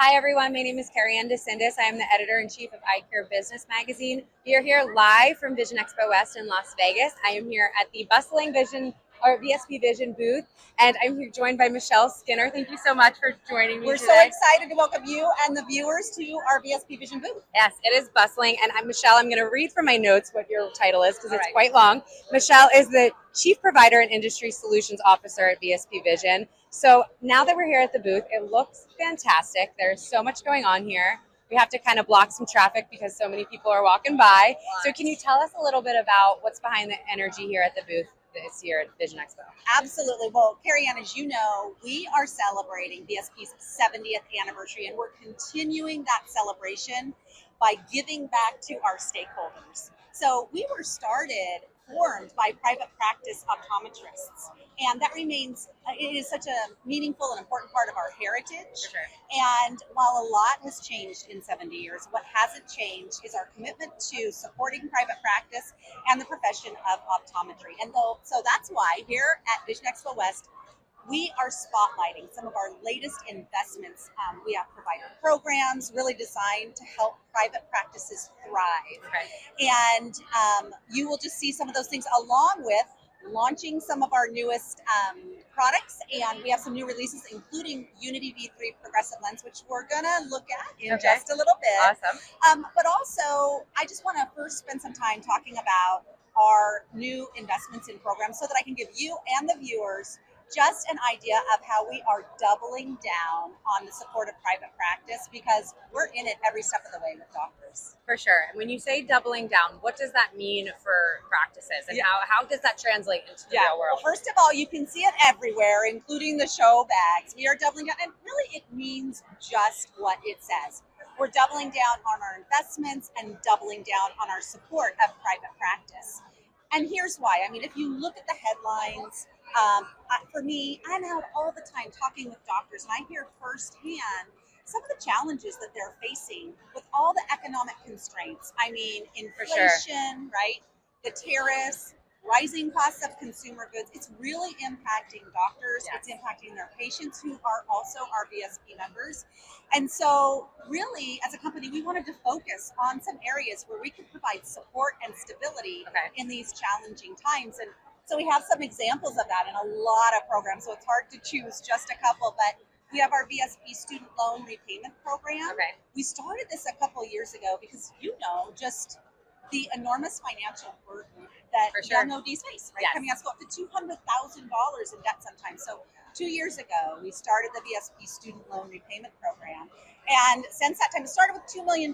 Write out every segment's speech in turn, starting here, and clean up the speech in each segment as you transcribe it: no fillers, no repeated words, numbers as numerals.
Hi everyone, my name is Kerri Ann DeCindis. I am the editor-in-chief of Eyecare Business magazine. We are here live from Vision Expo West in Las Vegas. I am here at the bustling VSP Vision booth, and I'm here joined by Michelle Skinner. Thank you so much for joining me We're today. so excited to welcome you and the viewers to our VSP Vision booth. Yes, it is bustling, and Michelle, I'm going to read from my notes what your title is because it's quite long. Michelle is the Chief Provider and Industry Solutions Officer at VSP Vision. So now that we're here at the booth, it looks fantastic. There's so much going on here. We have to kind of block some traffic because so many people are walking by. So can you tell us a little bit about what's behind the energy here at the booth this year at Vision Expo? Absolutely. Well, Kerri Ann, as you know, we are celebrating VSP's 70th anniversary, and we're continuing that celebration by giving back to our stakeholders. So we were formed by private practice optometrists, and that remains, it is such a meaningful and important part of our heritage. For sure. And while a lot has changed in 70 years, what hasn't changed is our commitment to supporting private practice and the profession of optometry. And so that's why here at Vision Expo West, we are spotlighting some of our latest investments. We have provider programs really designed to help private practices thrive. Okay. And you will just see some of those things along with launching some of our newest products. And we have some new releases, including Unity V3 Progressive Lens, which we're going to look at in just a little bit. Awesome. But also, I just want to first spend some time talking about our new investments in programs so that I can give you and the viewers just an idea of how we are doubling down on the support of private practice, because we're in it every step of the way with doctors. For sure. And when you say doubling down, what does that mean for practices, and how does that translate into the real world? Well, first of all, you can see it everywhere, including the show bags. We are doubling down, and really it means just what it says. We're doubling down on our investments and doubling down on our support of private practice. And here's why. I mean, if you look at the headlines, for me, I'm out all the time talking with doctors, and I hear firsthand some of the challenges that they're facing with all the economic constraints. I mean, inflation, right? The tariffs, rising costs of consumer goods. It's really impacting doctors. Yes. It's impacting their patients, who are also our VSP members. And so really, as a company, we wanted to focus on some areas where we could provide support and stability in these challenging times. And so we have some examples of that in a lot of programs. So it's hard to choose just a couple, but we have our VSP student loan repayment program. We started this a couple years ago because, just the enormous financial burden that young ODs face, right? Coming out of school, up to $200,000 in debt sometimes. So 2 years ago, we started the VSP student loan repayment program. And since that time, it started with $2 million.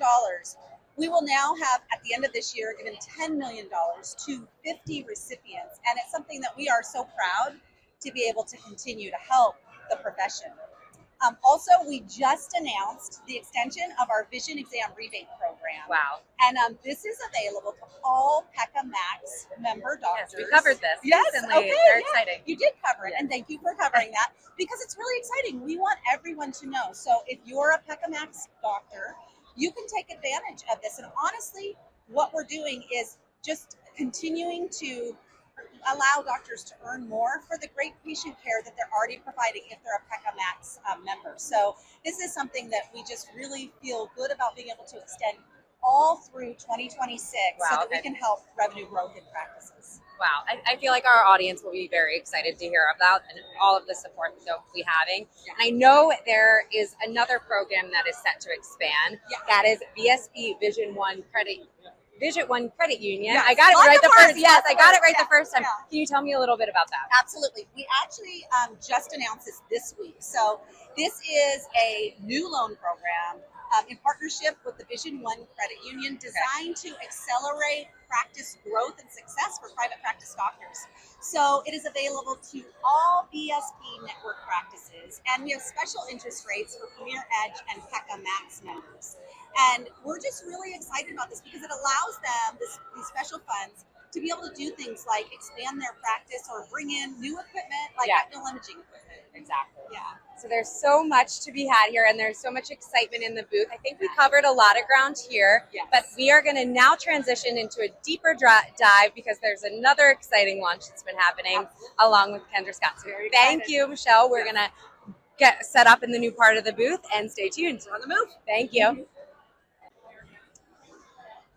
We will now have, at the end of this year, given $10 million to 50 recipients. And it's something that we are so proud to be able to continue to help the profession. Also, we just announced the extension of our Vision Exam Rebate Program. Wow. And this is available to all PECA Max member doctors. Yes, we covered this recently. Okay, Very exciting. You did cover it, and thank you for covering that, because it's really exciting. We want everyone to know. So if you're a PECA Max doctor, you can take advantage of this. And honestly, what we're doing is just continuing to allow doctors to earn more for the great patient care that they're already providing if they're a PECA Max member. So this is something that we just really feel good about being able to extend all through 2026 so that we can help revenue growth in practices. Wow. I feel like our audience will be very excited to hear about and all of the support that they'll be having. And I know there is another program that is set to expand. That is VSP Vision One Credit Union. I got it right the first. Yes, I got it right the first time. Can you tell me a little bit about that? Absolutely. We actually just announced this week. So this is a new loan program in partnership with the Vision One Credit Union, designed to accelerate practice growth and success for private practice doctors. So it is available to all VSP network practices, and we have special interest rates for Premier Edge and PECA Max members. And we're just really excited about this because it allows them, these special funds, to be able to do things like expand their practice or bring in new equipment like retinal imaging equipment. Exactly. Yeah. So there's so much to be had here, and there's so much excitement in the booth. I think we covered a lot of ground here, but we are going to now transition into a deeper dive because there's another exciting launch that's been happening along with Kendra Scott. So thank you, Michelle. We're going to get set up in the new part of the booth and stay tuned. We're on the move. Thank you.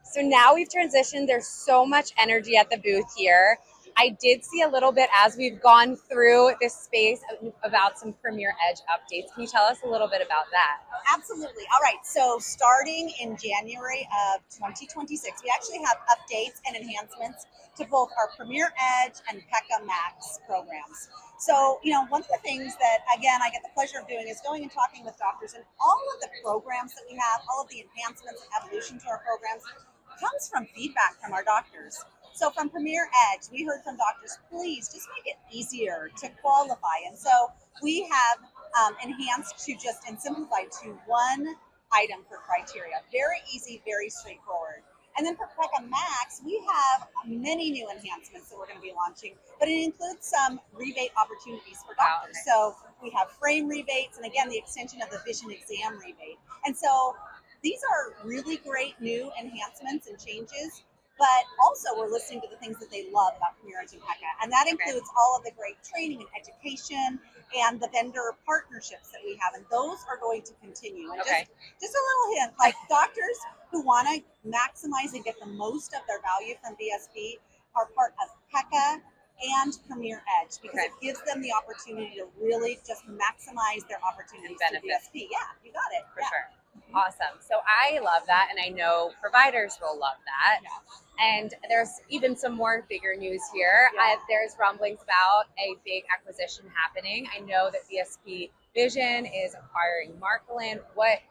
So now we've transitioned. There's so much energy at the booth here. I did see a little bit as we've gone through this space about some Premier Edge updates. Can you tell us a little bit about that? Absolutely. All right. So starting in January of 2026, we actually have updates and enhancements to both our Premier Edge and PECA Max programs. So, one of the things that, again, I get the pleasure of doing is going and talking with doctors, and all of the programs that we have, all of the enhancements and evolution to our programs comes from feedback from our doctors. So from Premier Edge, we heard from doctors, please just make it easier to qualify. And so we have enhanced to just and simplified to one item for criteria. Very easy, very straightforward. And then for PECA Max, we have many new enhancements that we're going to be launching, but it includes some rebate opportunities for doctors. Wow, okay. So we have frame rebates, and again, the extension of the vision exam rebate. And so these are really great new enhancements and changes, but also we're listening to the things that they love about Premier Edge and PECA. And that includes all of the great training and education and the vendor partnerships that we have. And those are going to continue. And just a little hint, like doctors who want to maximize and get the most of their value from VSP are part of PECA and Premier Edge, because it gives them the opportunity to really just maximize their opportunities to VSP. Yeah, you got it. For sure. Awesome. So I love that, and I know providers will love that. Yeah. And there's even some more bigger news here. Yeah. There's rumblings about a big acquisition happening. I know that VSP Vision is acquiring Marklin.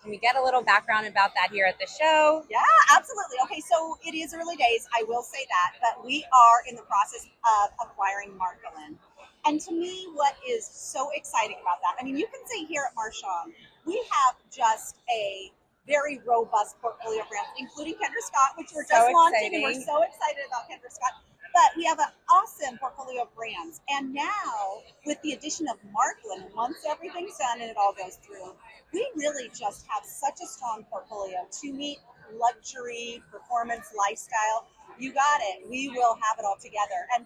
Can we get a little background about that here at the show? Yeah, absolutely. Okay, so it is early days, I will say that, but we are in the process of acquiring Marklin. And to me, what is so exciting about that, I mean, you can see here at Marchand, we have just a very robust portfolio of brands, including Kendra Scott, which we're just launching, and we're so excited about Kendra Scott. But we have an awesome portfolio of brands. And now, with the addition of Marklin, once everything's done and it all goes through, we really just have such a strong portfolio to meet luxury, performance, lifestyle. You got it. We will have it all together. And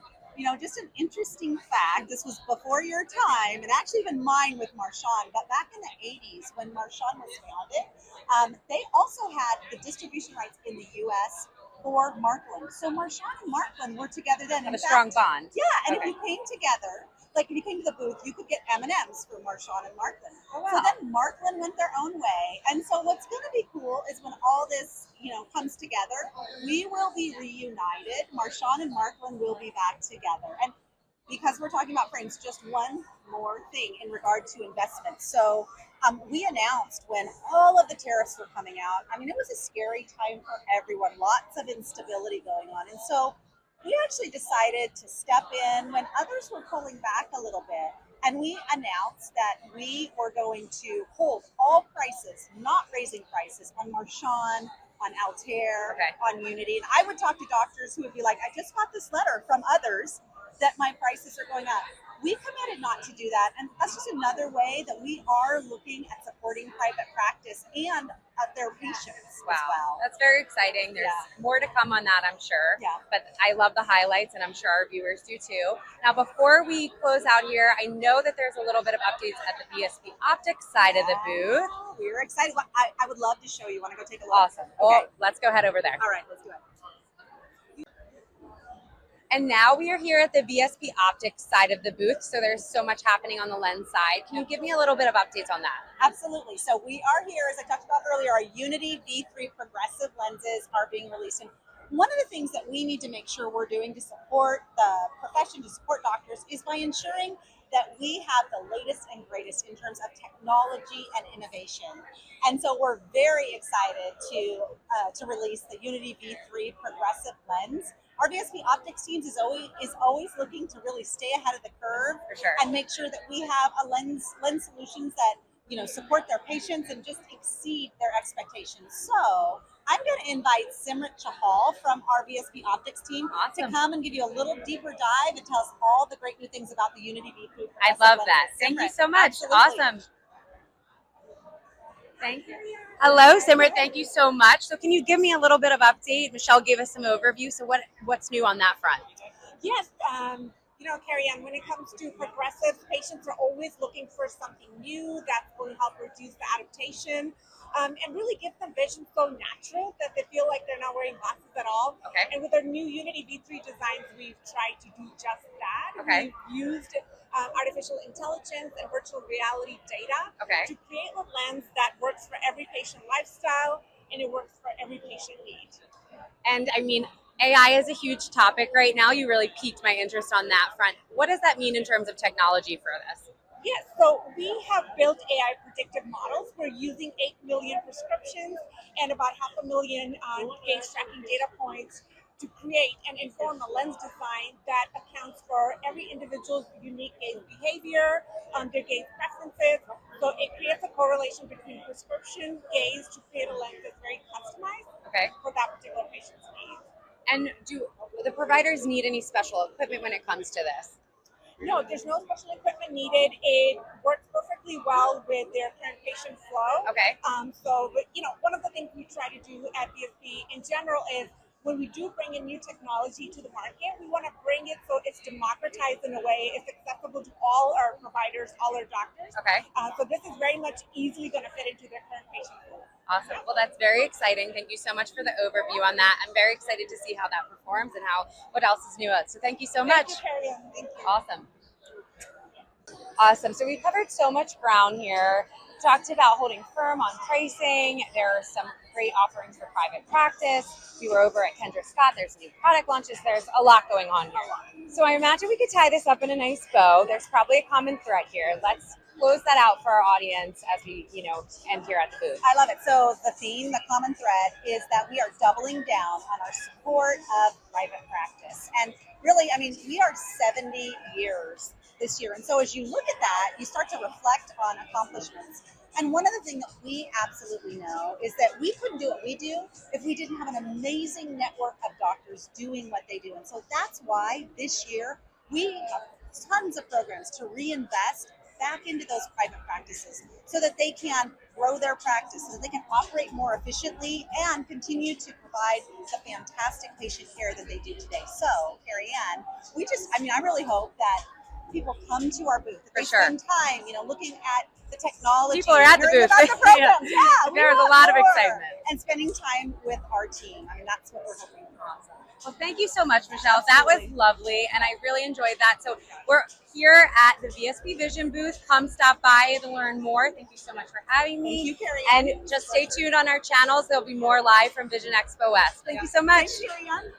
just an interesting fact, this was before your time, and actually even mine with Marchand, but back in the 80s when Marchand was founded, they also had the distribution rights in the U.S. for Marklin. So Marchand and Marklin were together then. A strong bond. Yeah, and if you came together, like if you came to the booth, you could get M&Ms for Marchand and Marklin. Oh, wow. So then Marklin went their own way. And so what's going to be cool is when all this, comes together, we will be reunited. Marchand and Marklin will be back together. And because we're talking about frames, just one more thing in regard to investment. So we announced when all of the tariffs were coming out, I mean, it was a scary time for everyone, lots of instability going on. And so we actually decided to step in when others were pulling back a little bit. And we announced that we were going to hold all prices, not raising prices on Marchand, on Eyecare, on Unity. And I would talk to doctors who would be like, I just got this letter from others that my prices are going up. We committed not to do that. And that's just another way that we are looking at supporting private practice and their patients as well. That's very exciting. There's more to come on that, I'm sure. Yeah. But I love the highlights, and I'm sure our viewers do too. Now, before we close out here, I know that there's a little bit of updates at the VSP Optics side of the booth. We're excited. I would love to show you. Want to go take a look? Awesome. Well, let's go head over there. All right, let's do it. And now we are here at the VSP Optics side of the booth, so there's so much happening on the lens side. Can you give me a little bit of updates on that? Absolutely. So we are here, as I talked about earlier, our Unity V3 progressive lenses are being released. And one of the things that we need to make sure we're doing to support the profession, to support doctors, is by ensuring that we have the latest and greatest in terms of technology and innovation. And so we're very excited to release the Unity V3 progressive lens. Our VSP Optics teams is always looking to really stay ahead of the curve, for sure, and make sure that we have a lens solutions that support their patients and just exceed their expectations. So I'm going to invite Simrit Chahal from our VSP Optics team to come and give you a little deeper dive and tell us all the great new things about the Unity V3. I love that. Thank you so much. Absolutely. Awesome. Thank you. Hello, Simrit. Thank you so much. So can you give me a little bit of update? Michelle gave us some overview. So what's new on that front? Yes. You know, Kerri Ann, when it comes to progressive, patients are always looking for something new that's going to help reduce the adaptation and really give them vision so natural that they feel like they're not wearing glasses at all. Okay. And with our new Unity V3 designs, we've tried to do just that. Okay. We've used artificial intelligence and virtual reality data to create a lens that works for every patient lifestyle and it works for every patient need. And I mean, AI is a huge topic right now. You really piqued my interest on that front. What does that mean in terms of technology for this? Yes, so we have built AI predictive models. We're using 8 million prescriptions and about 500,000 gaze tracking data points to create and inform a lens design that accounts for every individual's unique gaze behavior, their gaze preferences. So it creates a correlation between prescription gaze to create a lens that's very customized for that particular patient's needs. And do the providers need any special equipment when it comes to this? No, there's no special equipment needed. It works perfectly well with their current patient flow. But you know, one of the things we try to do at VSP in general is when we do bring in new technology to the market, we want to bring it so it's democratized in a way, it's accessible to all our providers, all our doctors. So this is very much easily going to fit into their current patient flow. Awesome. Well, that's very exciting. Thank you so much for the overview on that. I'm very excited to see how that performs and what else is new. So thank you so much. Thank you, Kerri Ann. Thank you. Awesome. Awesome. So we covered so much ground here. Talked about holding firm on pricing. There are some great offerings for private practice. We were over at Kendra Scott. There's new product launches. There's a lot going on here. So I imagine we could tie this up in a nice bow. There's probably a common thread here. Let's close that out for our audience as we, end here at the booth. I love it. So the theme, the common thread, is that we are doubling down on our support of private practice. And really, I mean, we are 70 years this year. And so as you look at that, you start to reflect on accomplishments. And one of the things that we absolutely know is that we couldn't do what we do if we didn't have an amazing network of doctors doing what they do. And so that's why this year we have tons of programs to reinvest back into those private practices so that they can grow their practice, so that they can operate more efficiently and continue to provide the fantastic patient care that they do today. So, Kerri Ann, I really hope that people come to our booth, that they spend time, looking at the technology. People are at the booth. About the programs. There's a lot of excitement. And spending time with our team. I mean, that's what we're hoping for. Awesome. Well, thank you so much, Michelle. Absolutely. That was lovely, and I really enjoyed that. So we're here at the VSP Vision booth. Come stop by to learn more. Thank you so much for having me. Thank you, Kerri Ann. And just stay tuned on our channels. There'll be more live from Vision Expo West. Thank you so much. Thanks, Kerri Ann.